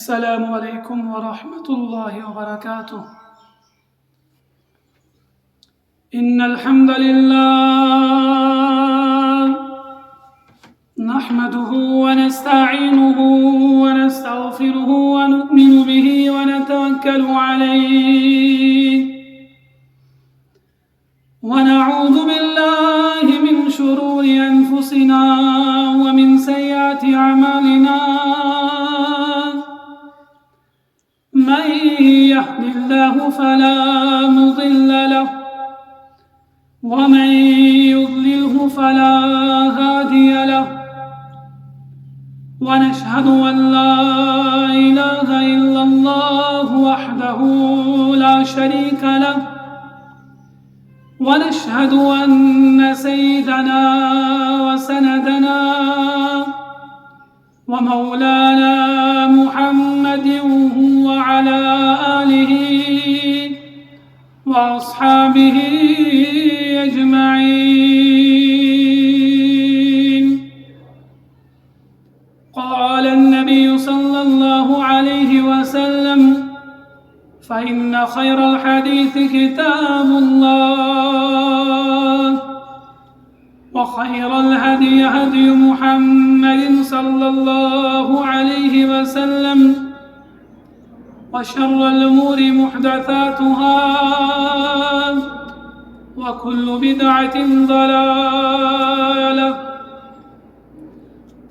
السلام عليكم ورحمة الله وبركاته. إن الحمد لله نحمده ونستعينه ونستغفره ونؤمن به ونتوكل عليه ونعوذ بالله من شرور أنفسنا ومن سيئات أعمالنا. من يهد الله فلا مضل له ومن يضلله فلا هادي له، ونشهد أن لا إله إلا الله وحده لا شريك له، ونشهد أن سيدنا وسندنا ومولانا محمد وعلى آله وأصحابه أجمعين. قال النبي صلى الله عليه وسلم: فإن خير الحديث كتاب الله، وخير الهدي هدي محمد صلى الله عليه وسلم، وشر الأمور محدثاتها، وكل بدعة ضلالة.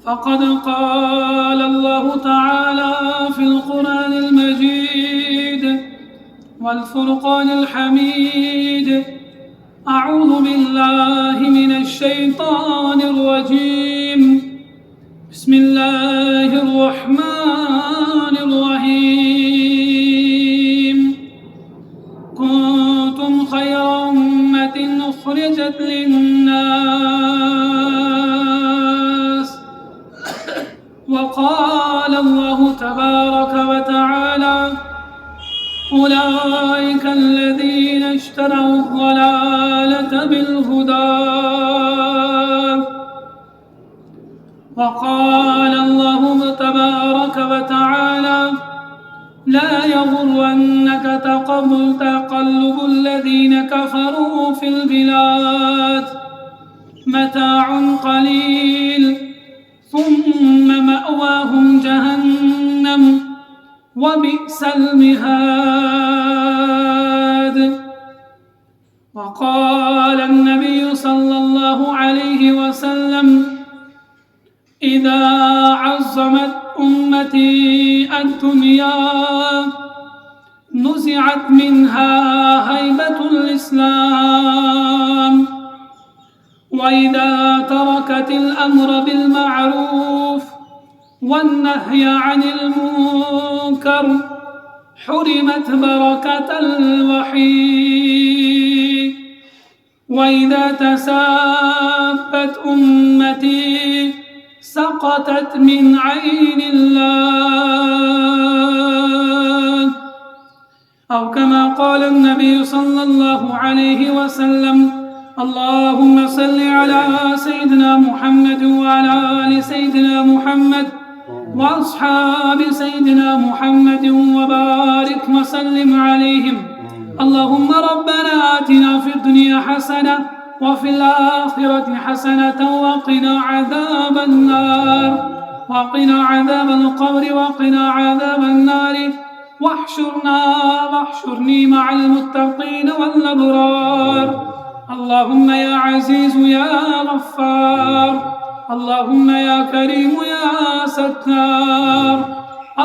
فقد قال الله تعالى في القرآن المجيد والفرقان الحميد: أعوذ بالله من الشيطان الرجيم. بسم الله الرحمن الرحيم. كنتم خير أمة أخرجت للناس. وقال الله تبارك وتعالى: أولئك الذين اشتروا الضلالة بالهدى. وقال الله تبارك وتعالى: لا يغرنك تقلب الذين كفروا في البلاد، متاع قليل ثم مأواهم جهنم وبئس المهاد. وقال النبي صلى الله عليه وسلم: إذا عظمت أمتي الدنيا نزعت منها هيبة الإسلام، وإذا تركت الأمر بالمعروف والنهي عن المنكر حرمت بركة الوحي، وإذا تسابت أمتي سقطت من عين الله، أو كما قال النبي صلى الله عليه وسلم: اللهم صل على سيدنا محمد وعلى آل سيدنا محمد وأصحاب سيدنا محمد وبارك وسلم عليهم. اللهم ربنا آتنا في الدنيا حسنة وفي الآخرة حسنة وقنا عذاب النار، وقنا عذاب القبر، وقنا عذاب النار، واحشرني مع المتقين والأبرار. اللهم يا عزيز يا غفار، اللهم يا كريم يا ستار،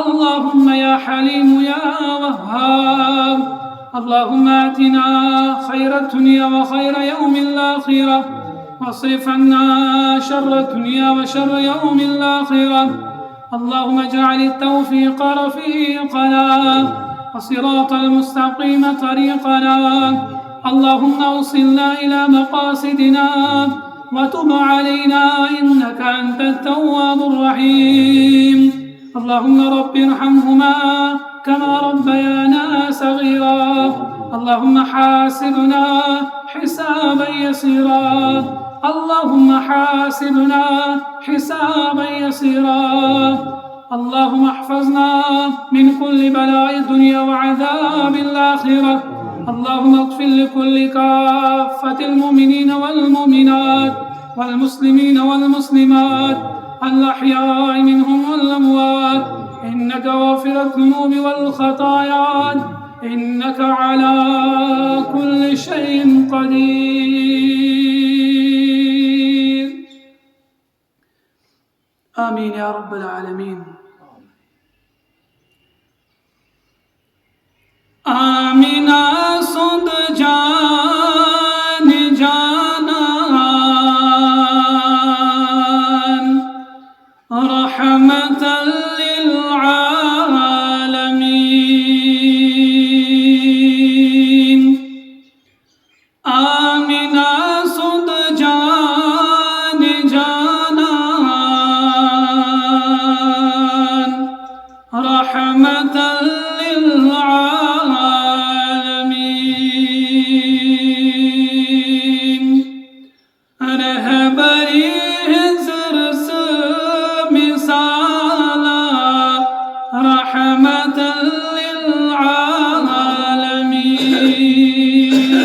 اللهم يا حليم يا وهاب. اللهم آتنا خير الدنيا وخير يوم الآخرة، واصرف عنا شر الدنيا وشر يوم الآخرة. اللهم اجعل التوفيق رفيقنا وصراط المستقيم طريقنا. اللهم أوصلنا إلى مقاصدنا وتب علينا إنك أنت التواب الرحيم. اللهم رب ارحمهما كما ربيانا صغيرا. اللهم حاسبنا حسابا يسيرا، اللهم حاسبنا حسابا يسيرا. اللهم احفظنا من كل بلاء الدنيا وعذاب الآخرة. اللهم اغفر لكل كافة المؤمنين والمؤمنات والمسلمين والمسلمات الأحياء منهم والأموات، إنك غافر الذنوب والخطايا، إنك على كل شيء قدير. آمين يا رب العالمين. آمنا صد جان جانان رحمة للعالمين. آمنا صد جان جانان رحمة للعالمين. رهبری زرس مثالا رحمة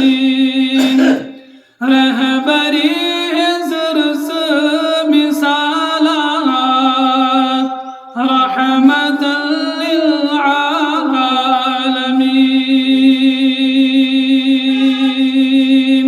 للعالمين. رهبری زرس مثالا رحمة للعالمين.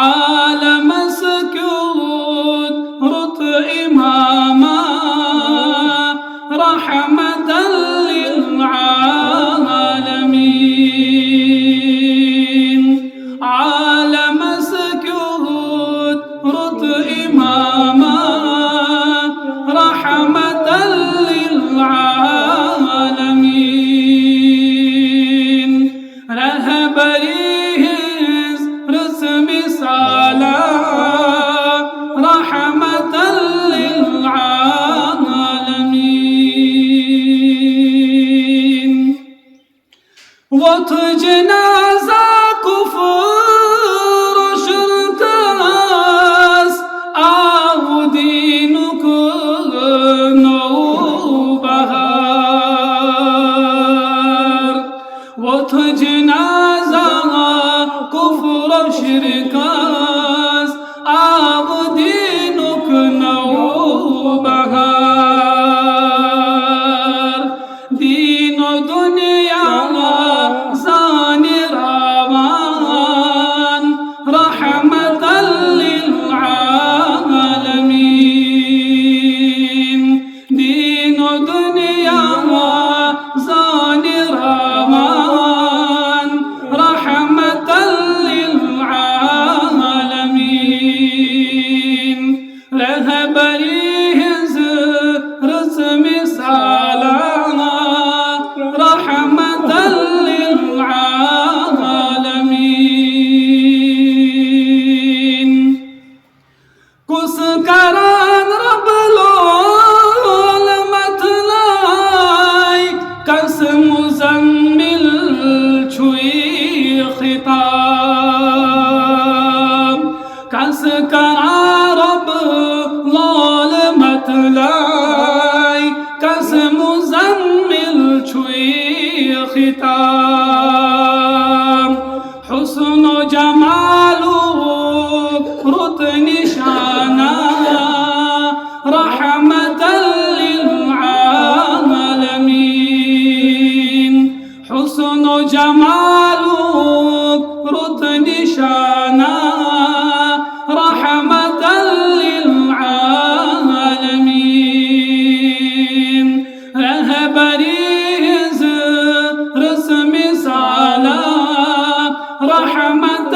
عالم سكوت رط إماما رحمة للعالمين. عالم سكوت رط إماما رحمة للعالمين. رهبريه رسم سالا رحمة للعالمين. وتجنازا كفر شركاس أو دينك نوبهار. وتجنازا كفر شركاس أو دينك نوبهار. دين دنيا زان راوان رحمة للعالمين. دين دنيا زان راوان رحمة للعالمين. رهبريه رسم سالا رحمة للعالمين. کس کران رب لول متلائی کس مزمل چھوئی خطاب. کس کرا رب لول متلائی کس مزمل چھوئی خطاب. حسن و جمالو رت نشانا رحمة للعالمين. حسن و جمالو رت نشانا رحمة للعالمين. رهبريه رسم سالا رحمة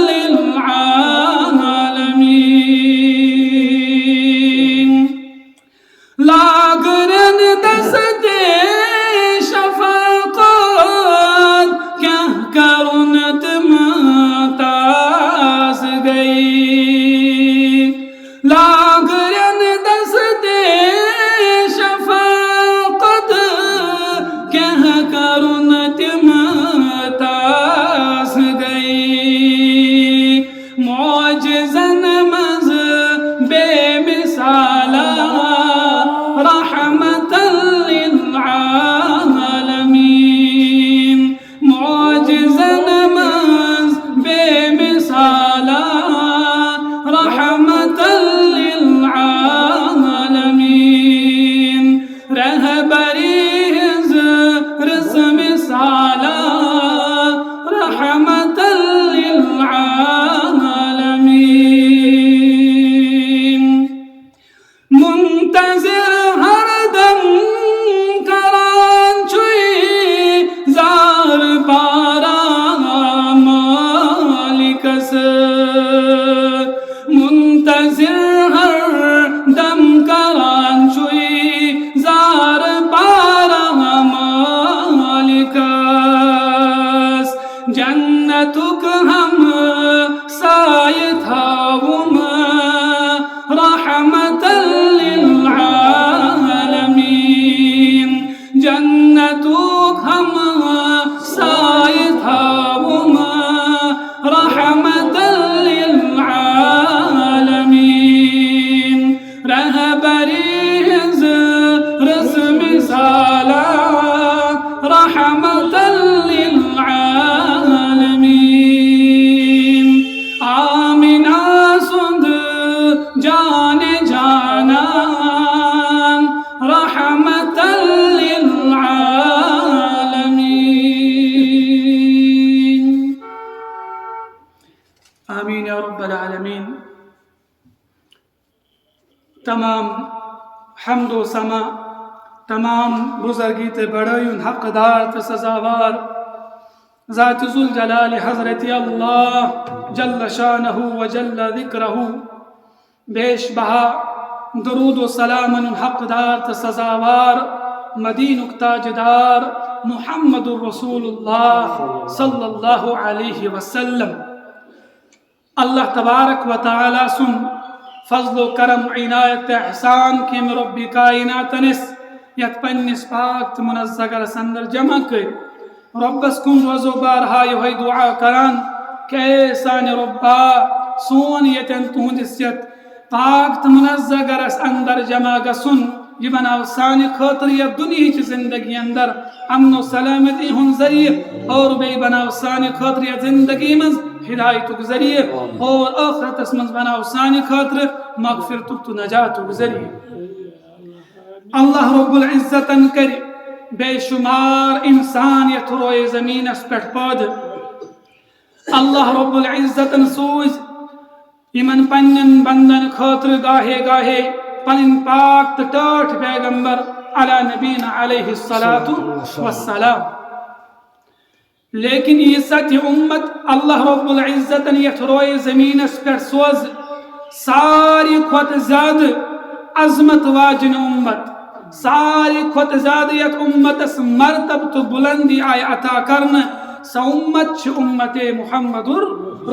للعالمين. لا رحمتك ہم سائے تھاؤں رحمت للعالمین رہبری رسم سالہ رحمت للعالمین آمنہ سند جان جانا رحمت للعالمین آمین یا رب العالمین. تمام حمد و سما تمام بزرگی تے بڑائیون حقدار تے سزاوار ذات ذوالجلال حضرت اللہ جل شانہ و جل ذکرہ بیش بہا درود و سلام حقدار تے سزاوار مدینک تاجدار محمد الرسول اللہ صلی اللہ علیہ وسلم. اللہ تبارک و تعالی سن فضل و کرم عنایت احسان کی رب کائنات نس یت پنس پاک منزگر سندر جمع کر ربس کن روزو بارہا یہ دعا کران کہ اے سان ربا سون یتن تہندس یت پاک منزگر اندر جمع گسن یہ بناو سان خاطر یہ دنیا کی زندگی اندر امن و سلامتی ہن ذریعہ اور بے بناو سان خاطر یہ زندگی مز ہدایتک ذریعہ اور آخرت اسمنز بناو سان خاطر مغفرتک تو نجاتک ذریعہ. اللہ رب العزت کر بے شمار انسان یت روئے زمین اس پٹ پاد اللہ رب العزت سوز یمن پنن بندن خاطر گاہے گاہے پنن پاک تٹاٹ پیغمبر علی نبینا علیہ السلام. لیکن یہ سچ امت اللہ رب العزت یت روئے زمین اس پر سوز ساری خود زیاد عظمت واجن امت ساری خود زیاد یت امت اس مرتب تو بلندی آئے عطا کرنا سا امت چھ امت محمد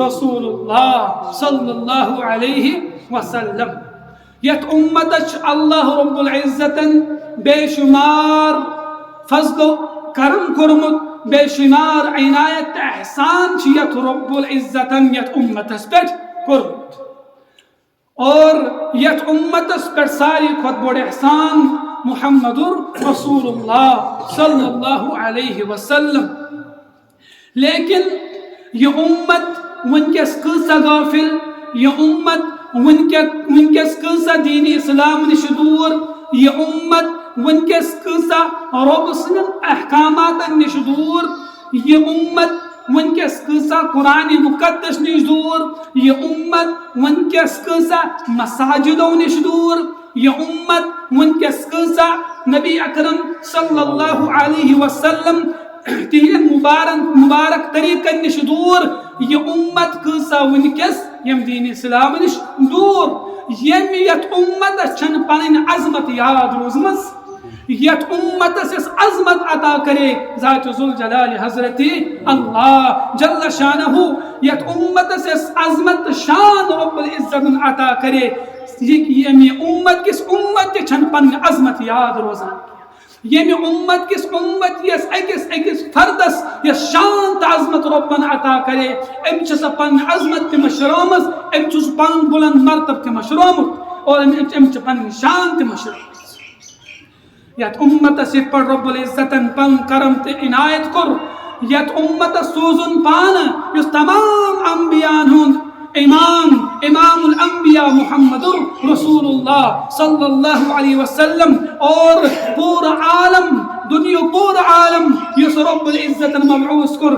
رسول اللہ صلی اللہ علیہ وسلم. یت امت چھ اللہ رب العزت بے شمار فضل و کرم کرمت بے شمار عنایت احسان چھ یت رب العزت یت امت اس پر کرمت اور یت امت اس پر ساری خود بڑھ احسان محمد رسول اللہ صلی اللہ علیہ وسلم. لیکن یہ امت ونکس کسا غافل یہ امت ونکس کسا دین اسلام نش دور یہ امت ونکس کسا رب سن احکامات نش دور یہ امت ونکس کسا قرآن مقدس نش دور یہ امت ونکس کسا مساجدوں نش دور یہ امت ونکس کسا نبی اکرم صلی اللہ علیہ وسلم تہن مبارک طریقہ نش دور یہ امت کسا ونکس یم دین اسلام نش دور یم یت امت چھن پنن عظمت یاد روزمز یت امت اس عظمت عطا کرے ذات ذوالجلال حضرت اللہ جل شانہ یت امت اس عظمت شان رب العزت عطا کرے یہ امت کس امت چھن پن عظمت یاد روزان یہ امت کس امت یس اکس فردس یس شان عظمت ربن عطا کرے ام چھ پن عظمت تہ مشرامز ام چھ پن بلند مرتب تہ مشرامت اور ام چھ پن شان تہ مشرامت. یت امت ست پر رب العزت پن کرم تہ عنایت کر یت امت سوزن پان یس تمام انبیاء ہند امام الانبیاء محمد رسول اللہ صلی اللہ علیہ وسلم اور پورا عالم دنیا پورا عالم یس رب العزت مبعوث کر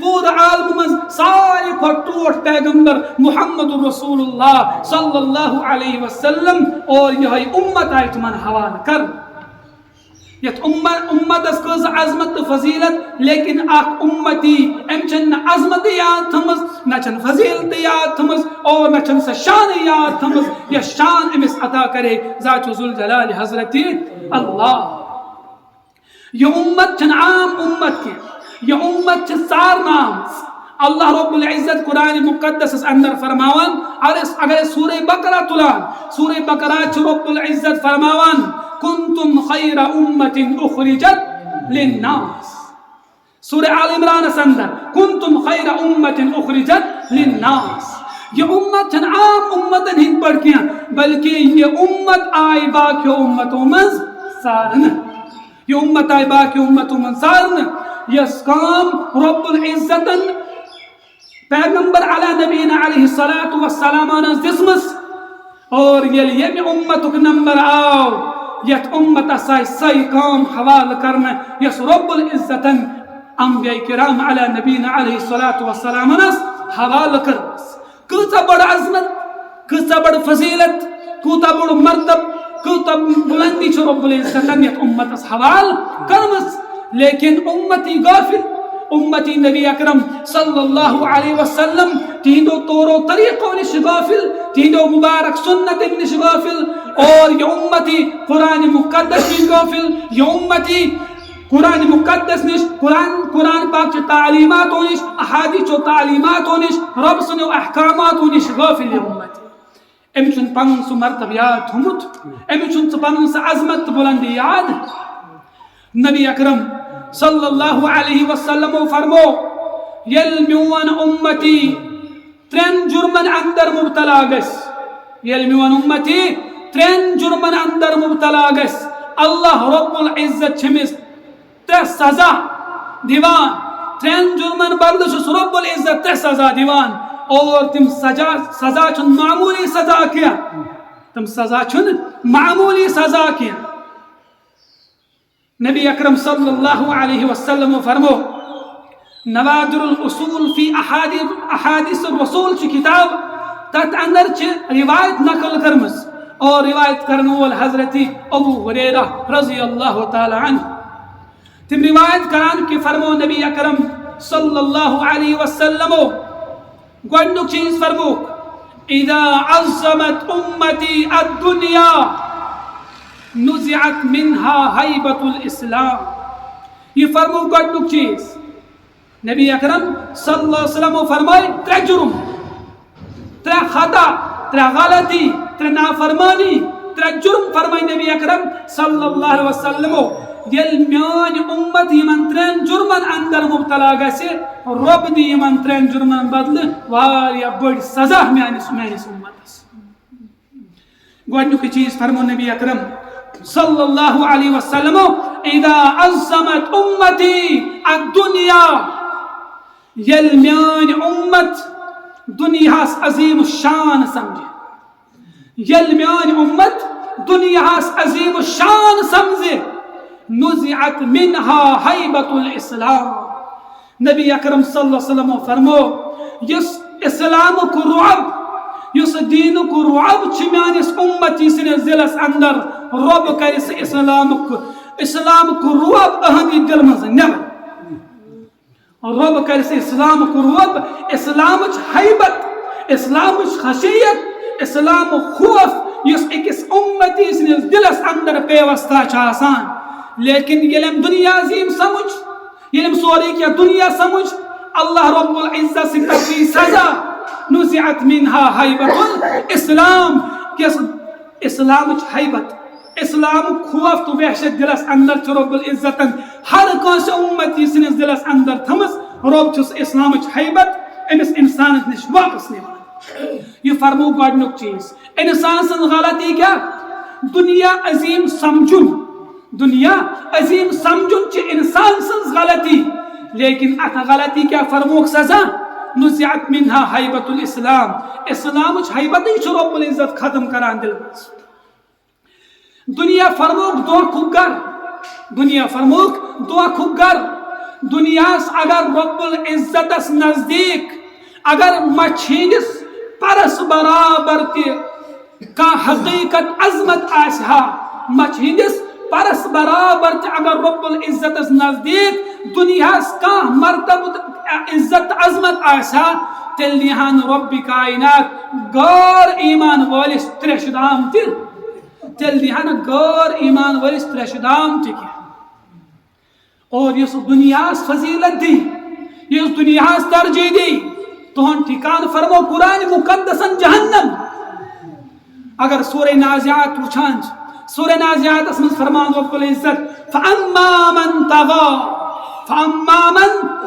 پورا عالم مز ساری ٹوٹ پیغمبر محمد رسول اللہ صلی اللہ علیہ وسلم اور یہ امت آئیت من حوال کر یت امت اس کز عظمت فضیلت لیکن اخ امتی ام چن عظمت یاد تھمز نہ چن فضیلت یاد تھمز اور نہ چن شان یاد تھمز یہ شان امس عطا کرے ذات ذوالجلال حضرت اللہ. یہ امت چن عام امت کے یہ امت چھ سار نام اللہ رب العزت قرآن مقدس اندر فرماوان اگر سورہ بقرہ تلان سورہ بقرہ چھ رب العزت فرماوان کنتم خیر امت اخرجت للناس. سورہ آل عمران اندر کنتم خیر امت اخرجت للناس. یہ امت چھن عام امتن ہند پڑھ کیا بلکہ یہ امت آئی باقی امتوں من سارن. یہ امت آئی باقی امتوں من سارن. یس کام رب العزتن پیغمبر علی نبینا علیہ الصلاۃ والسلام دسمس اور یہ امتک نمبر آو یت امت سائی سی کام حوال کرنا یس رب العزتن انبیاء کرام علی نبینا علیہ الصلاۃ والسلام حوال کرنس. کتا بڑ عظمت، کتا بڑ فضیلت، کتا بڑ مرتب، کتا بلندی چھ رب العزتن یت امت حوال کرمس. لیکن امتی غافل، امتی نبی اکرم صلی اللہ علیہ وسلم تہندو طور و طریقوں نش غافل، تہندو مبارک سنت نش غافل، اور یہ امتی قرآن مقدس نش غافل، یہ امتی قرآن مقدس نش قرآن پاک چھ تعلیماتوں نش، احادیث و تعلیماتوں نش، رب سنو احکاماتوں نش غافل. یہ امتی امی چھ پنن سو مرتب یاد تھومت، امی چھ پنن سو عظمت بلندی یاد. نبی اکرم صلی اللہ علیہ وسلم فرمو یل میون امتی ترین جرمن اندر مبتلا گس، یل میون امتی ترین جرمن اندر مبتلا گس اللہ رب العزت چھمس ترے سزا دیوان. ترین جرمن بدل چھس رب العزت ترے سزا دیوان، اور تم سزا چھن معمولی سزا کیا، تم سزا چھن معمولی سزا کیا. نبی اکرم صلی اللہ علیہ وسلم فرمو نوادر الاصول فی احادیث الرسول چھ کتاب تت اندر چھ روایت نقل کرمس، اور روایت کرنے وال حضرت ابو ہریرہ رضی اللہ تعالی عنہ. تم روایت کران کہ فرمو نبی اکرم صلی اللہ علیہ وسلم گوڑنک چیز فرمو اذا عظمت امتی الدنیا نزعت منها حیبت الاسلام. یہ فرمو گوڑنک چیز نبی اکرم صلی اللہ علیہ وسلم فرمائے ترے جرم، ترے خطا، ترے غلطی، ترے نافرمانی، ترے جرم فرمائے نبی اکرم صلی اللہ علیہ وسلم. یل میان امت یمن ترین جرمن اندر مبتلا گسے رب دی یمن ترین جرمن بدل واریا بڑ سزا میانس امتس. گوڑنک چیز فرمو نبی اکرم صلی اللہ علیہ وسلم اذا عظمت امتی الدنیا یل میان امت دنیا عظیم الشان سمجھے، یل میان امت دنیا عظیم الشان سمجھے نزعت منها حیبت الاسلام. نبی اکرم صلی اللہ علیہ وسلم فرمو یس اسلام کو رعب، یس دین کو رعب چھ میانس امتی سنس دلس اندر رب کرس اسلام کو رعب اہندی دل مز نبر. رب کرس اسلام کو رعب، اسلام حیبت، اسلام خشیت، اسلام خوف یس اکس امتی سنس دلس اندر پیوستہ آسان. لیکن یلم دنیا عظیم سمجھ، یلم سوری کیا دنیا سمجھ، اللہ رب العزت سے کرتی سزا نزعت منها حیبت الاسلام. اسلام حیبت، اسلام خوف تو وحشت دلس اندر چھ رب العزت ہر کانس امتی سنس دلس اندر تھمس. رب چھس اسلام حیبت امس انسان نش واپس نوان. یہ فرمو گوڑنک چیز انسان سن غلطی کیا دنیا عظیم سمجھن، دنیا عظیم سمجھن چھ انسان سن غلطی، لیکن ات غلطی کیا فرموک سزا نزعت منها حیبت الاسلام. اسلام حیبت چھ رب العزت ختم کران دل مز. دنیا فرموک دھوکھک گر، دنیا فرموک دھوکھک گر. دنیاس اگر رب العزتس نزدیک اگر مچھینس پرس برابر کا حقیقت عظمت آسہا، مچھینس پرس برابر اگر رب العزتس نزدیک دنیاس کا مرتب عزت عظمت آسہا تیل دیہان رب کائنات غیر ایمان والس ترشدام تیل دیہان غیر ایمان والس ترشدام تکیا. اور یہ دنیاس فضیلت دی، یہ دنیاس ترجیح دی تہن ٹھکان فرمو قرآن مقدسن جہنم. اگر سورہ نازعات وچھان سورہ نازعات اس میں فرمان رب العزت فَأَمَّا مَنْ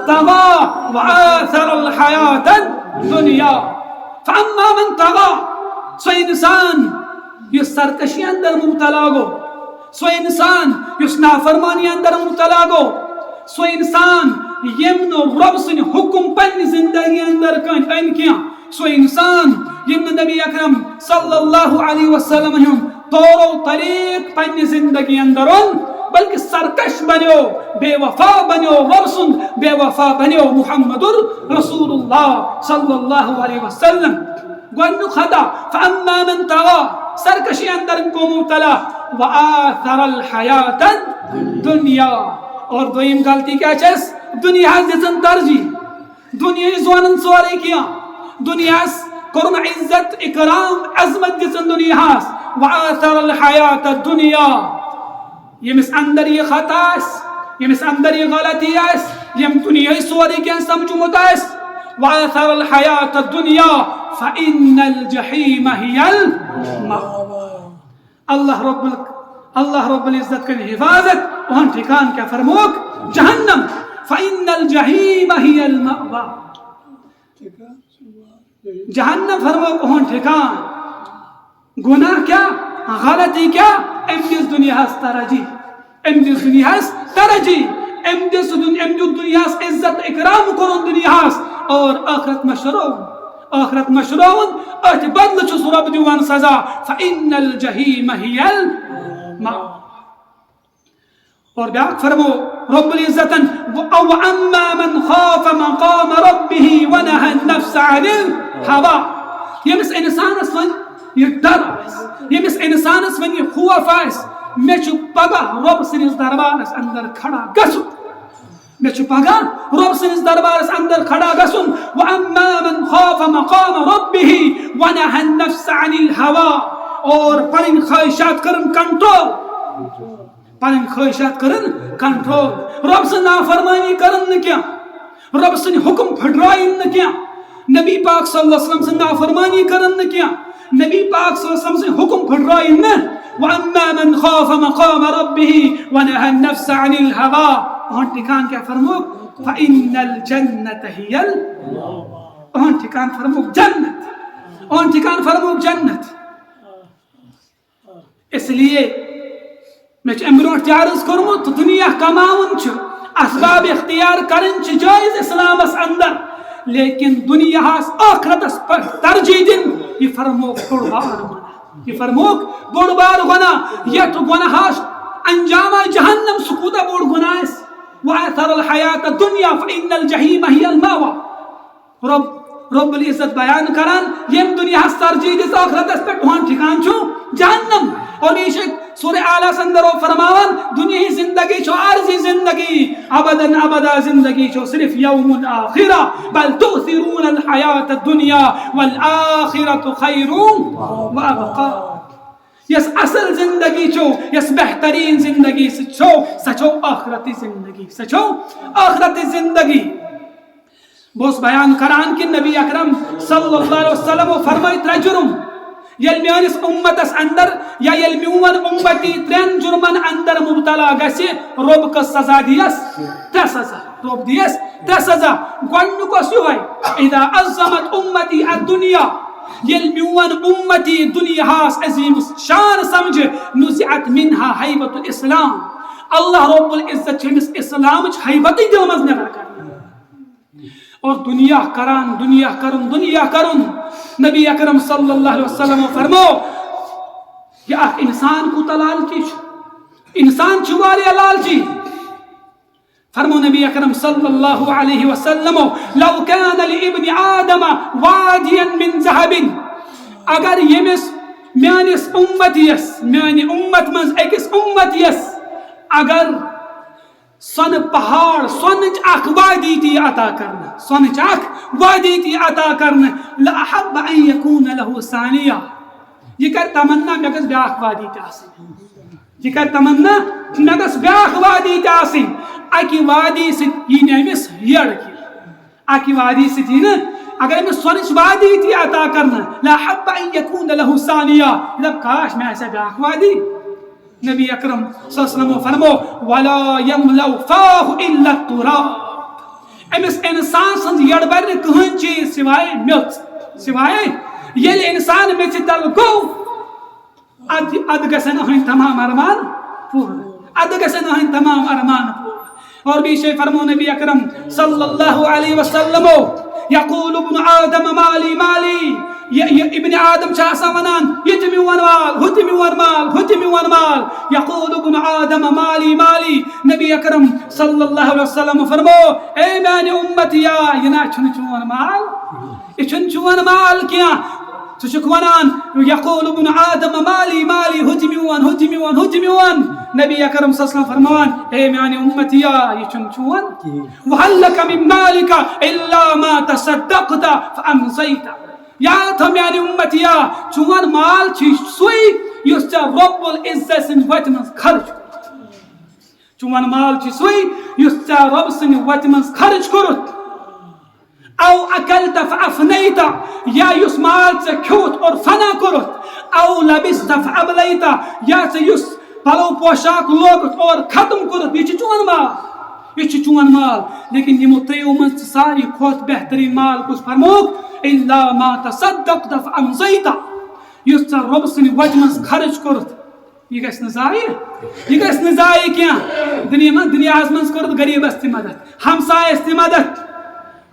طَغَى وَآثَرَ الْحَيَاةَ الدُّنْيَا فَأَمَّا مَنْ طَغَى سو انسان یس سرکشی اندر مبتلا گو، سو انسان یس نافرمانی اندر مبتلا گو، سو انسان یم نو رب سن حکم پنی زندگی اندر ان کیا، سو انسان یم نبی اکرم صلی اللہ علیہ وسلم ہم طور و طریق پنی زندگی اندر بلکہ سرکش بنیو، بے وفا بنیو، رب سن بے وفا بنیو محمد رسول اللہ صلی اللہ علیہ وسلم. گوڑنو خطا فاما من طغى سرکشی اندر کو مبتلا وآثر الحیات الدنیا. اور دویم غلطی کیا چیز دنیا دن ترجیح، دنیا زونن سوری کیا، دنیا کرن عزت اکرام عظمت دن دنیا وآثر الحیات الدنیا. یمس اندر یہ خطا اس، یمس اندر یہ غلطی اس، یم دنیا سوری کیا سمجھمت اس وآثر الحیات الدنیا فإن الجحیم ہی المأوى. اللہ رب العزت کی حفاظت وہاں ٹھکان کیا فرموک جہنم فإن الجحیم ہی المأوى. جہنم فرموک وہاں ٹھکان. گناہ کیا غلطی کیا امدس دنیا ترجی، امدس دنیا ترجی، امدس دنیا عزت اکرام کرن دنیا اور آخرت مشروع ات بدل چھس رب دیوان سزا فإن الجحیم ہی المأوى. اور بیاک فرمو رب العزتن وَأَمَّا مَنْ خَافَ مَقَامَ رَبِّهِ وَنَهَى النَّفْسَ عَنِ الْهَوَىٰ. یمس انسانس ون یہ ڈر آس، یمس انسانس ون یہ خوف آس میں چھو پگہ رب سنس دربارس اندر کھڑا گسن، میں چھو پگہ رب سنس دربارس اندر کھڑا گسن. وَأَمَّا مَنْ خَافَ مَقَامَ رَبِّهِ وَنَهَى النَّفْسَ عَنِ الْهَوَىٰ. اور پنن خواہشات کرن کنٹرول، پنن خواہشات کرن کنٹرول، رب سے نافرمانی کرن کیا، رب سے حکم پھٹرائن کیا، نبی پاک صلی اللہ علیہ وسلم سے نافرمانی کرن کیا، نبی پاک صلی اللہ علیہ وسلم سے حکم پھٹرائن. وَأَمَّا مَنْ خَافَ مَقَامَ رَبِّهِ وَنَهَى النَّفْسَ عَنِ الْهَوَىٰ. وہاں ٹھکان کیا فرموک فَإِنَّ الْجَنَّةَ هِيَ الْمَأْوَىٰ. وہاں ٹھکان فرموک جنت، وہاں ٹھکان فرموک جنت. اس لیے میں امبروٹ تیارز کرمت دنیا کماون چھ اسباب اختیار کرن چھ جائز اسلامس اندر، لیکن دنیا آخرتس پر ترجیح دن یہ فرموک بڑ بار گناہ، یہ فرموک بڑ بار گناہ. یہ گناہ انجام جہنم سکوتا بڑ گناہ اس. وآثر الحیات الدنیا فإن الجحیم ہی المأویٰ. رب العزت بیان کران یم دنیا ترجیح دس آخرتس پر وہاں ٹھکان چھو جہنم. اور یہ سورہ اعلیٰ سندر فرماون دنیا ہی زندگی چھو عارضی زندگی، ابداً ابدا زندگی چھو صرف یوم آخرہ بل تؤثرون الحیات الدنیا والآخرة خیر وابقا. یس اصل زندگی چھو، یس بہترین زندگی چھو سچو آخرتی زندگی، سچو آخرتی زندگی. بوس بیان کران کہ نبی اکرم صلی اللہ علیہ وسلم فرمائی ترے جرم یل میانس امتس اندر یا یل میون امتی ترین جرمن اندر مبتلا گسی رب کا سزا دیس ترے سزا، رب دیس ترے سزا. گوڑنک اس یہ اذا عظمت امتی الدنیا یل میون امتی دنیا عظیم شان سمجھ نزعت منها حیبت الاسلام. اللہ رب العزت چمس اسلام حیبت دل مز نبر کر اور دنیا کران، دنیا کرن، دنیا کرن. نبی اکرم صلی اللہ علیہ وسلم فرمو یا انسان کو لالچی انسان چھوارے لالچی. فرمو نبی اکرم صلی اللہ علیہ وسلم لو کان لابن آدم وادیا من ذهب. اگر یمس میانس امتیس، میانی امت مز اکس امتیس اگر سن پہاڑ سنچ اخ وادی تی عطا کرنا، سنچ اخ وادی تی عطا کرنا لأحب ان یکون له ثانیہ. یہ کر تمنا میں گس بیاخ وادی تی آسن، یہ کر تمنا میں گس بیاخ وادی تی آسن. اکی وادی سے یہ نیمس یڑ کی، اکی وادی سے تھی نا اگر ہمیں سنچ وادی تی عطا کرنا لأحب ان یکون له ثانیہ. جب کاش میں ایسا بیاخ وادی نبی اکرم صلی اللہ علیہ وسلم فرمو ولا يملأ فاه الا التراب امس انسان سن یڑ بر کہن چیز سوائے میوت سوائے یل انسان میچ تل گو اد گسن ہن تمام ارمان پور اد گسن ہن تمام ارمان پور اور بھی شے فرمو نبی اکرم صلی اللہ علیہ وسلم یقول ابن آدم مالی مالی ابن آدم شاسا ونان یتمی ونمال ہتمی ونمال ہتمی ونمال یقول ابن آدم مالی مالی نبی اکرم صلی اللہ علیہ وسلم فرمو اے میانی امتیا یہ نا چھن چون مال یہ چھن چون مال کیا سوچک ونان یقول ابن آدم مالی مالی ہتمی ون ہتمی ون ہتمی ون نبی اکرم صلی اللہ علیہ وسلم فرمان اے میانی امتیا یہ چھن چون وَهَلْ لَكَ مِن مَالِكَ إِلَّا مَا تَصَدَّقْتَ فَأَمْسَيْتَ یاد تھا میانی امتیا چون مال چھ سوئی یس چا رب العزت سن وت من خرچ چون مال چھ سوئی یس چا رب سن وت من خرچ کرت او اکلت فافنیت یا یس مال چھ کھوت اور فنا کرت او لبست فابلیت یا چھ یس پلو پوشاک لوگت اور ختم کرت یہ چون مال یہ چون مال لیکن یہ تریو من ساری کھوت بہترین مال کس فرموک الا ما تصدقت فامضيت یس رب سن وجہ من خرچ کرت یہ گھس ضائع یہ گھس ضائع کیا دنیا من کرت غریبس تہ مدد ہمسایس تہ مدد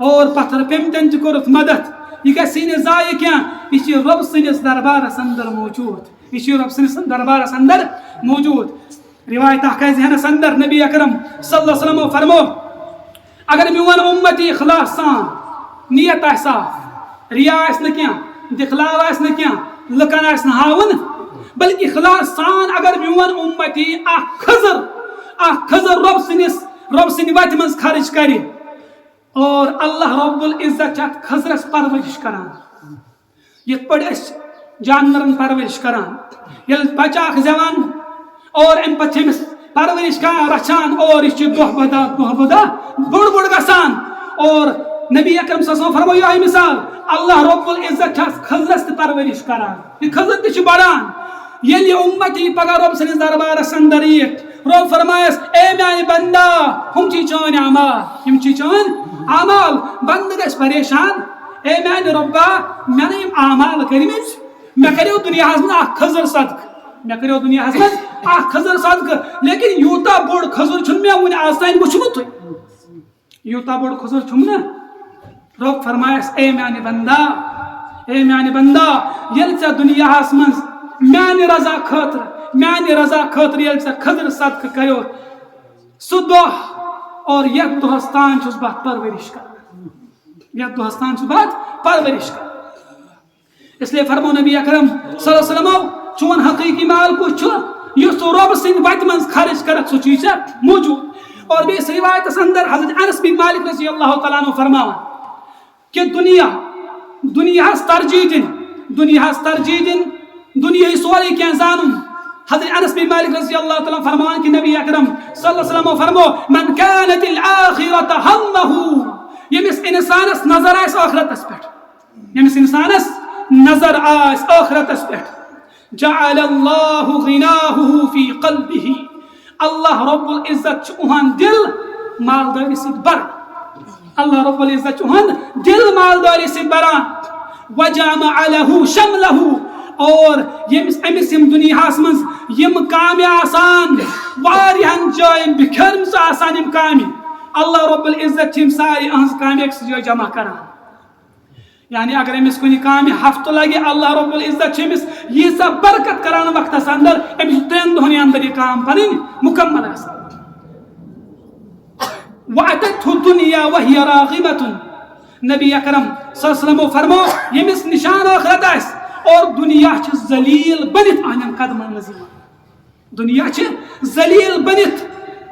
اور پتھر پیمتن تہ کرت مدد یہ گھس ضائع کیا یہ رب سنس دربارس اندر موجود یہ رب سنس دربارس اندر موجود روایت اخ ذہنس اندر نبی اکرم صلی اللہ علیہ وسلم فرمو اگر میون امتی اخلاص سان نیت صاف ریا آس نہ دکھلاو آس نہ لکن آس نہ ہاون بلکہ اخلاص سان اگر میون امتی اخ خضر رب سن وت من خرچ کر اور اللہ رب العزت چھ خضرس پرورش کران یت پڑ اس جانورن پرورش کران یل بچہ اخ زوان اور ام پتہ پرورش کران رچھان اور یہ دہ بدا بڑ گسان اور نبی اکرم صلی اللہ علیہ وسلم فرمو یہ مثال اللہ رب العزت چھس خضرس تہ پرورش کران یہ خضر تہ بڑان یل امتی پگہ رب سنس دربارس اندر یت رب فرمایس اے میانہ بندہ ہم چی چون اعمال ہم چی چون اعمال بند گژھِ پریشان اے میانہ ربا میں یم اعمال کرمت مے کریو دنیا من اخ خضر صدقہ مے کریو دنیا من اخ خضر صدقہ لیکن یوتا بوڑ خضر چھن مے ون آز تین وچھمت یوتا بوڑ خضر چھم نا رب فرمایس اے میانہ بندہ یل ژے دنیا من میانہ رضا خاطر یل ژے خضر صدقہ کریو سہ دہ اور یتھ دہس تان چھس بہ پرورش کران یتھ دہس تان چھس بہ پرورش کران اس لیے فرمو نبی اکرم صلی اللہ علیہ وسلم چون حقیقی مال کس یس تو رب سند وت من خرچ کرت سہ چیز موجود اور بیس روایت اندر حضرت انس بن مالک رضی اللہ تعالیٰ عنہ فرماوان کہ دنیا ترجیح دن دنیا سورے کی زانن حضرت انس بن مالک رضی اللہ تعالیٰ فرمان کہ نبی اکرم صلی اللہ علیہ وسلم فرمو من كانت الآخرة همه یمس انسانس نظر آس آخرتس پہ یمس انسانس نظر آس آخرتس پہ جعل اللہ غناه في قلبه اللہ رب العزت چوہن دل مالداری سے بر اللہ رب العزت چوہن دل مالداری سے بران وجمع له شمله اور امس دنیا من کام آسان واریہن جائن بکھرم آسان کام اللہ رب العزت ساری اہز کام ایک جائے جمع کران یعنی اگر امس کن کام ہفتہ لگے اللہ رب العزت یہ سب برکت کران وقت اندر امس 3 دہن اندر یہ کام پن مکمل آسان وَأَتَتْهُ الدُّنْيَا وَهِيَ رَاغِبَةٌ نبی اکرم صلی اللہ علیہ وسلم فرمو یمس نشان آخرت آس اور دنیا چھ ذلیل بنت آنن قدمن مزیوان دنیا چھ ذلیل بنت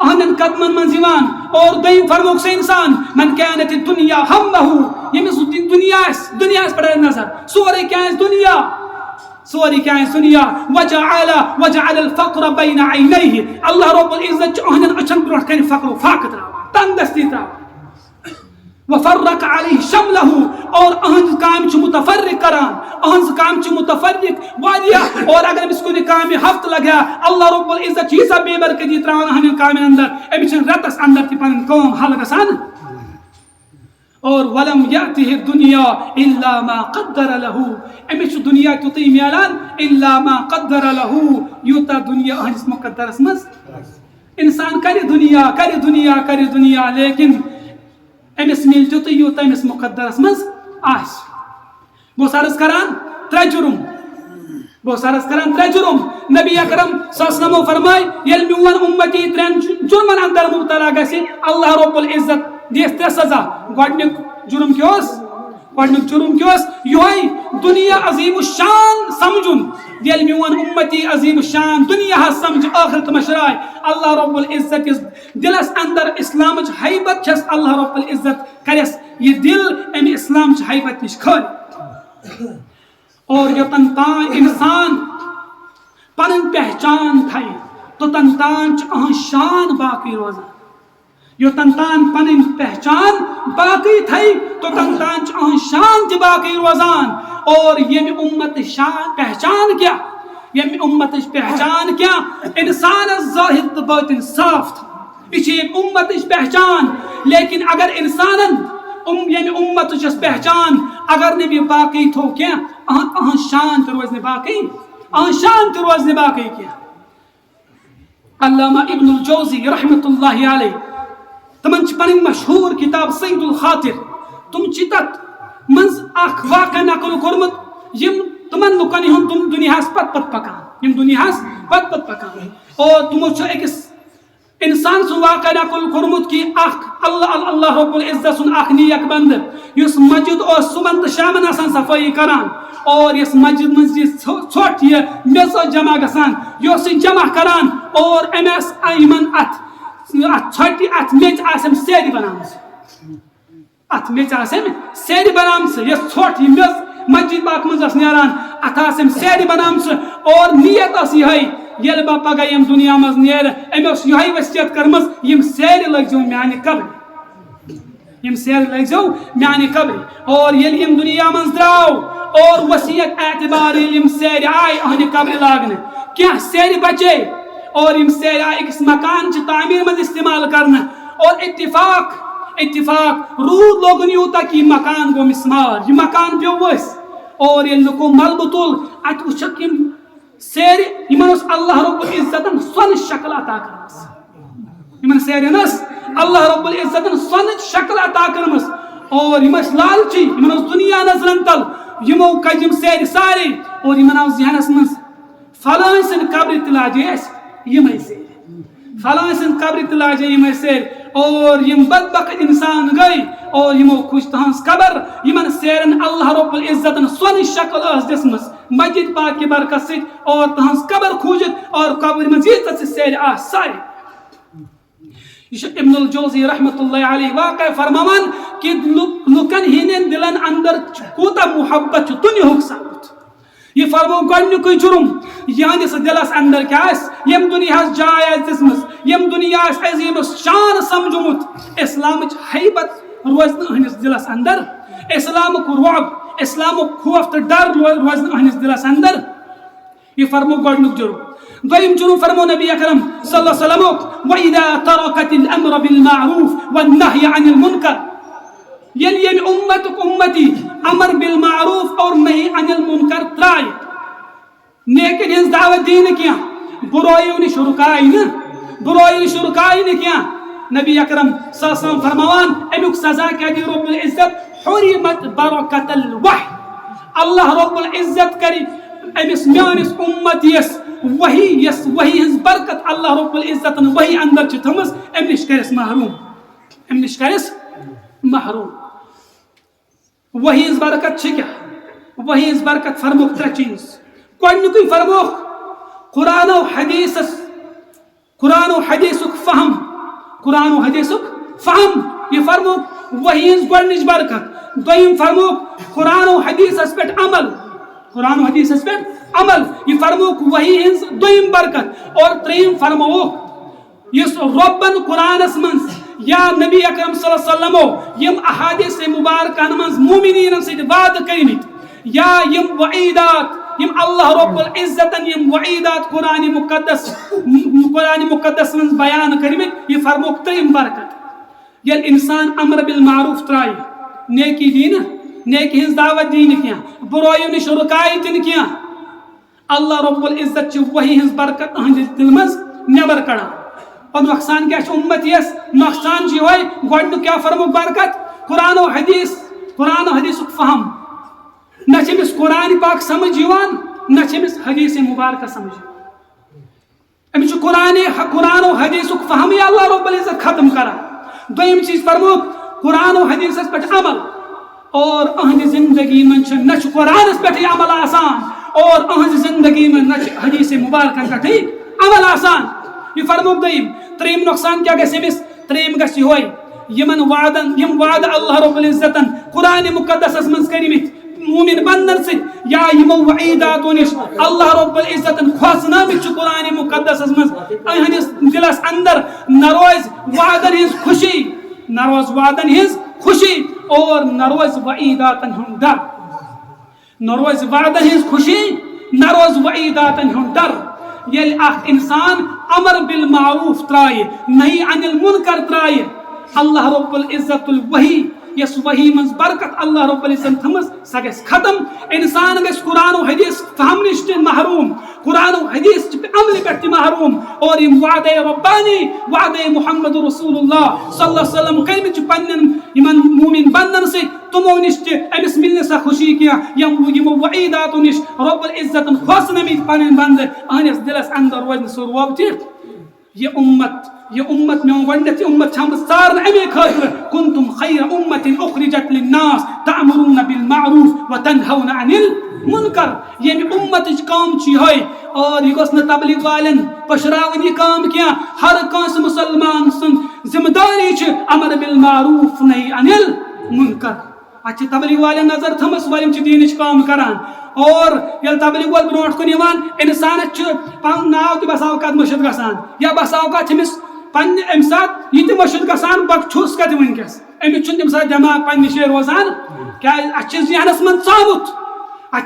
آنن قدمن مزیوان اور دین فرموک سے انسان من كانت الدنيا همه یمس دنیا اس پر نظر سورے کیا اس دنیا وجعل الفقر بين عينيه اللہ رب العزت آنن اچھن بروٹ کن فقر و فاقت را تندستی تا وفرق علیہ شملہ اور اہنز کام چھ متفرق کران اہنز کام چھ متفرق واریہ اور اگر امس کن کام ہفت لگیا اللہ رب العزت چیزا بے برکتی تراون ہن کام اندر امس رتس اندر تہ پن کام حل گسان اور ولم یاته الدنیا الا ما قدر له امس دنیا تتی میلان الا ما قدر له یوتا دنیا اہنز مقدرس مز انسان کرے دنیا لیکن امس مل تیوت یوت امس مقدرس مز آس بو سرس کران ترے جرم نبی اکرم صلی اللہ علیہ وسلم فرمائے یل میون امتی ترین جرمن اندر مبتلا گسی اللہ رب العزت دیس ترے سزا گوڈنیک جرم کیوس یوہی دنیا عظیم الشان سمجھن یل میون امتی عظیم الشان دنیا سمجھ آخرت مشرائے اللہ رب العزت دلس اندر اسلام حیبت چھس اللہ رب العزت کرس یہ دل ام اسلام حیبت نش کھل اور یوتن تان انسان پن پہچان تھے توتن تان اہن شان باقی روزان یوتن تان پن پہچان باقی تھے توتن تان اہن شان تہ باقی روزان اور یہ امت شان پہچان کیا انسان ظاہر تو باطن صاف تھا یہ امت پہچان لیکن اگر انسان یعنی امت چس پہچان اگر نے بھی باقی تھو کیا اہن شان تو روزنے باقی کیا علامہ ابن الجوزی رحمت اللہ علیہ تمن پن مشہور کتاب سید الخاطر تم چتت منز اخ واقع نقل کورمت یم تمن لکن ہن تم دنیاس پت پکان اور تمو چھ اکس انسان سن واقع نقل کورمت کی اخ اللہ رب العزت سن اخ نیک بند یس مسجد اور صبح شامن آسان صفائی کران اور اس مسجد من ژھوٹ یہ میز جمع گسان یس جمع کران اور امس ایمن ات ژھوٹی ات میز آسم سیری بنامس یس ژھوٹ یہ میز مسجد پاک مز نیران ات آسم سیری بنامس اور نیت اس یہ یل با پگہ یم دنیا مز نیر امس یہ وصیت کرمز یم سیری لگزو میانہ قبر اور یل یم دنیا مز دراو اور وصیت اعتبار یم سیری آئی اہن قبر لاگنے کیا سیری بچے اور یم سیری آئی اکس مکان چھ تعمیر مز استعمال کرنا اور اتفاق رود لوگن یوتا کی مکان گو مسمار یہ مکان پیو وس اور یہ لکو ملب تل ات وچھک یم سیری یمن اللہ رب العزت سون شکل عطا کرمس یمن سیرنس اللہ رب العزت سون شکل عطا کرمس اور یمس لالچی یمن دنیا نظرن تل یمو کجم سیری ساری اور یمن آو ذہنس مز فلان سن قبر تلاجے یمے سیری فلان سن قبر تلاجے یمے سیری اور یم بدبخت انسان گئی اور یمو خوش تہنس قبر یمن سیرن اللہ رب العزت سون شکل اس دسمس مسجد پاک کی برکت سے اور تہنس قبر کھوجت اور قبر مزید سے سیر ساری ابن الجوزی رحمت اللہ علیہ واقع فرماوان کہ لکن ہنین دلن اندر کوتا محبت دنیا ثابت یہ فرمو گۄڈنیُکُے جرم یہنس دلس اندر کیا یم دنیا جائے دسمس یم دنیا عظیم شان سمجھمت اسلام حیبت روز ہنس دلس اندر اسلام رعب اسلام خوف تو ڈر روز ہنس دلس اندر یہ فرمو گۄڈنیُک جرم دویم جرم فرمو نبی اکرم صلی اللہ علیہ وسلم وَإِذَا تَرَكَتِ الْأَمْرَ بِالْمَعْرُوفِ وَالنَّهْيَ عَنِ الْمُنْكَرِ یل امتی امر بالمعروف اور نہی عن المنکر ترائی نیکن ہنس دعوت دین کیا برائی نش رکائی نہ کیا نبی اکرم صلی اللہ علیہ وسلم فرماوان امیک سزا کیا دی رب العزت حرمت برکت الوحی اللہ رب العزت کری امس میانس امتیس وحی ہنس برکت اللہ رب العزت وحی اندر چھ تھمس ام نش کرس محروم وحی ہنس برکت چھ کیا وحی ہنس برکت فرموک ترے چیز گۄڈنیُکُے فرموک قرآن و حدیثک فہم یہ فرموک وحی ہنس گۄڈنِچ برکت دویم فرموک قرآن و حدیثس پہ عمل یہ فرموک وحی ہنس دویم برکت اور تریم فرموک یس ربن قرآنس من یا نبی اکرم صلی اللہ علیہ وسلم یم احادیث مبارکان من مومنین سے وعد کرمت یا یم وعیدات یم اللہ رب العزت یم وعیدات قرآن مقدس من بیان کرمت یہ فرموک تریم برکت یل انسان امر بالمعروف ترائی نیکی دین نیکی ہنز دعوت دین کیا برائیو نش رکائی تن کیا اللہ رب العزت چھ وہی ہنز برکت اہنز دل مز نیبر کڑا اور نقصان کیا چھ امت یس نقصان چھ ہوئی گوڑنو کیا فرمو برکت قرآن و حدیث فہم نہ چھمس قرآن پاک سمجھ یوان نہ چھمس حدیث مبارکہ سمجھ امس قرآن و حدیث فہم یا اللہ رب العزت ختم کرا دویم چیز فرمو قرآن و حدیث پہ عمل اور اہند زندگی من نہ قرآن پہ عمل آسان اور اہند زندگی من نہ حدیث مبارکہ پہ عمل آسان یہ فرموک دیم تریم نقصان کیا گژھِ أمِس تریم گژھِ یہوے یم وعد اللہ رب العزتن قرآن مقدسس من کٔرمٕتۍ مومن بندن سے یا یمو وعیداتو نش اللہ رب العزتن کھوژنٲمٕتۍ چھِ قرآن مقدسس من اہندس دلس اندر نہ روز وعدن ہنز خوشی نہ روز وعدن ہنز خوشی اور نہ روز وعیداتن ہند ڈر نہ روز وعدن ہنز خوشی نہ روز وعیداتن ہند ڈر یل اخ انسان امر بالمعروف ترائے نہی عن المنکر ترائے اللہ رب العزت الوحی یس وحی من برکت اللہ رب العزت تھمس سہ گژھِ ختم انسان گژھِ قرآن و حدیث فہم نش تہ محروم قرآن و حدیث عمل پہ محروم اور یم وعدے ربانی وعدے محمد رسول اللہ صلی اللہ علیہ وسلم کٔرمٕتۍ پنن یمن مومن بندن سے تمو نش تہ امس ملنہ سہ خوشی کیا یمو وعیداتو نش رب العزتن کھوژنٲمٕتۍ پنن بند اہنس دلس اندر روزِ نہٕ سُہ روب تہ یہ امت میں گۄڈنیٚتھ امت چھم سارن امی خاطر کنتم خیر امت اخرجت للناس تعمرون بالمعروف وتنهون عن المنکر یہ امتچ کام چھ یہے اور یہ گوٚژھ نہٕ تبلیغ والن پشراون یہ کام کیا ہر کانٛسہِ مسلمان سن ذمہ داری چھ امر بالمعروف نہی عن المنکر اچھا تبلیغ والن نظر تھمس والم چھ دینچ کام کران اور یل تبلیغ وال برونٹ کن یوان انسان پن ناو تہ بسا اوقات مشد گژھان یا بسا اوقات تمس پن ام سات یہ تہ مشد گژھان بک چھس کتہ ونکس امس چھن تم سات دماغ پنہ جایہ روزان کیا اچھ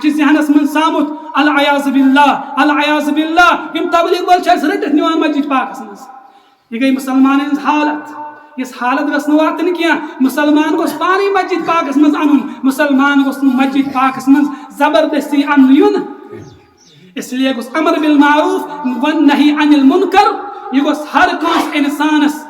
ذہنس من ژامت العیاذ باللہ یم تبلیغ وال چھ رٹت نوان مسجد پاکس مز یہ گئی مسلمان ہنز حالت اس حالت گھس نہ واتن کیا مسلمان گوس پانے مسجد پاکس مز ان مسلمان گوس مسجد پاکس مز زبردستی ان یون اس لیے گوس امر بالمعروف والنہی عن المنکر یہ گوس ہر کانس انسانس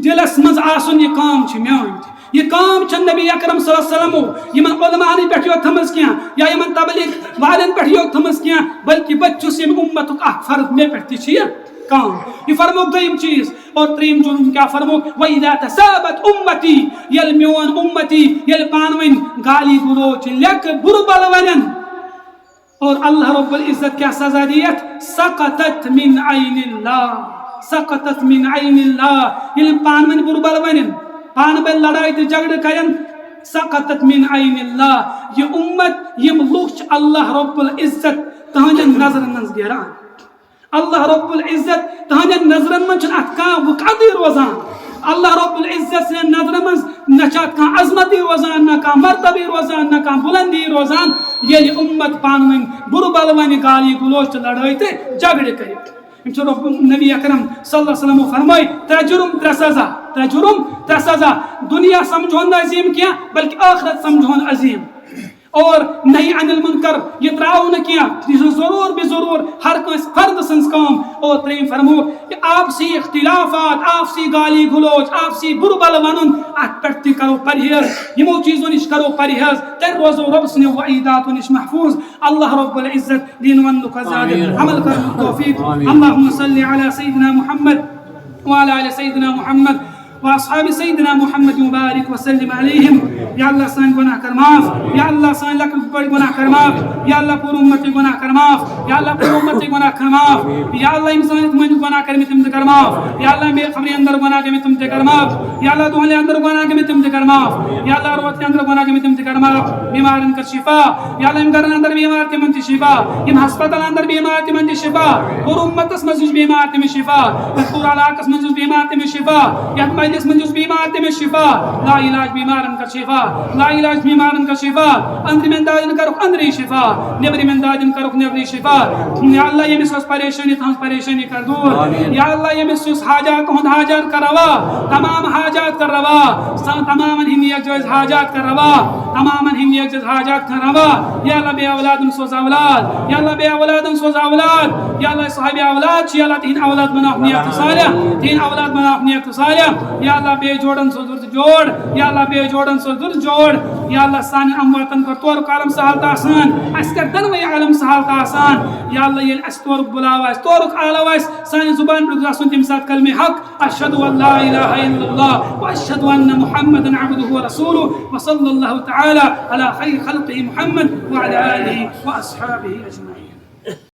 دلس مز آسن یہ کام چھ میون یہ کام چھ نبی اکرم صلی اللہ علیہ وسلم یمن علماء پہ یوت تھمس کیا یا یمن تبلیغ والن پہ یوت تھمس کیا بلکہ بچس یم امتک اخ فرد مے پہ تہ کام یہ فرموک دویم چیز اور تریم جرم کیا فرموک وَإِذَا تَسَابَتْ أُمَّتِي یل میون امتی یل پانوین گالی گلوچ لیک بربل ونن اور اللہ رب العزت کیا سزا دیت سقطت من عین اللہ یل پانوین بربل ونن پانوین لڑائی تہ جھگڑ کرن سقطت من عین اللہ یہ امت یم لوگ اللہ رب العزت تہنجن نظرن منز گیران اللہ رب العزت تہنجن نظرن من چھن ات کان وقتی روزان اللہ رب العزت سے نظر من نہ چھت کان عظمتی روزان نہ کان مرتبی روزان نہ کان بلندی روزان یلی امت پانوین بر بلوانی گالی گلوچ لڑائی تے جھگڑے کرت رب نبی اکرم صلی اللہ علیہ وسلم فرمائی ترے جرم ترے سزا دنیا سمجھون عظیم کیا بلکہ آخرت سمجھون عظیم اور نہیں عن المنکر یہ تراؤ نہ کیا ضرور بے ضرور ہر کوئی فرد سنس کام اور تریم فرمو کہ آپسی اختلافات آپسی گالی گلوچ آپسی بربل ونن ات پہ کرو پرہیز یمو چیزوں نش کرو پرہیز تر روزو رب سن وعیدات نش محفوظ اللہ رب العزت دین ون کو زاد عمل کرنے توفیق اللهم صل على سيدنا محمد وعلى ال سيدنا محمد واصحاب سيدنا محمد مبارك وسلم عليهم یا اللہ سان گناہ کر معاف یا اللہ سان لک بڑ گناہ کر معاف یا اللہ پور امت گناہ کر معاف یا اللہ پور امت گناہ کر معاف یا اللہ انسان من گناہ کر تم کر معاف یا اللہ میرے خبر اندر گناہ کے تم کر معاف یا اللہ دوہلے اندر گناہ کے تم کر معاف یا اللہ روت کے اندر گناہ کے تم کر معاف بیمارن کر شفا یا اللہ گھر اندر بیمار کے من شفا یم ہسپتال اندر بیمار کے من شفا پور امت اس مسجد بیمار کے شفا پور علاقہ اس مسجد بیمار کے شفا یا معدس من جس بیمار تمس شفا لا علاج بیمارن کا شفا لا علاج بیمارن کا شفا اندر من دادن کرک اندری شفا نبری من دادن کرک نبری شفا یا اللہ یمس اس پریشانی تہن پریشانی کر دور یا اللہ یمس اس حاجات ہند حاجات کر روا تمام حاجات کر روا تمام ہن یک جائز حاجات کر روا تمام ہن یک جائز حاجات کر روا یا اللہ بے اولاد سوز اولاد یا اللہ بے اولاد سوز اولاد یا اللہ صاحب اولاد یا اللہ تین اولاد بنا نیت صالح تین اولاد بنا نیت صالح یا اللہ بے جوڑن سو درد جوڑ یا اللہ بے جوڑن سو درد جوڑ یا اللہ سان امواتن کر طور عالم سہالت آسان اس کر دنوی عالم سہالت آسان یا اللہ یہ اس طور بلاوا اس طور عالم اس سان زبان پر گزاسون تم ساتھ کلمہ حق اشہدو ان لا الہ الا اللہ و اشہدو ان محمد عبدہ و رسولہ و صلی اللہ تعالی علی خیر خلقہ محمد وعلى آلہ و اصحابہ اجمعین.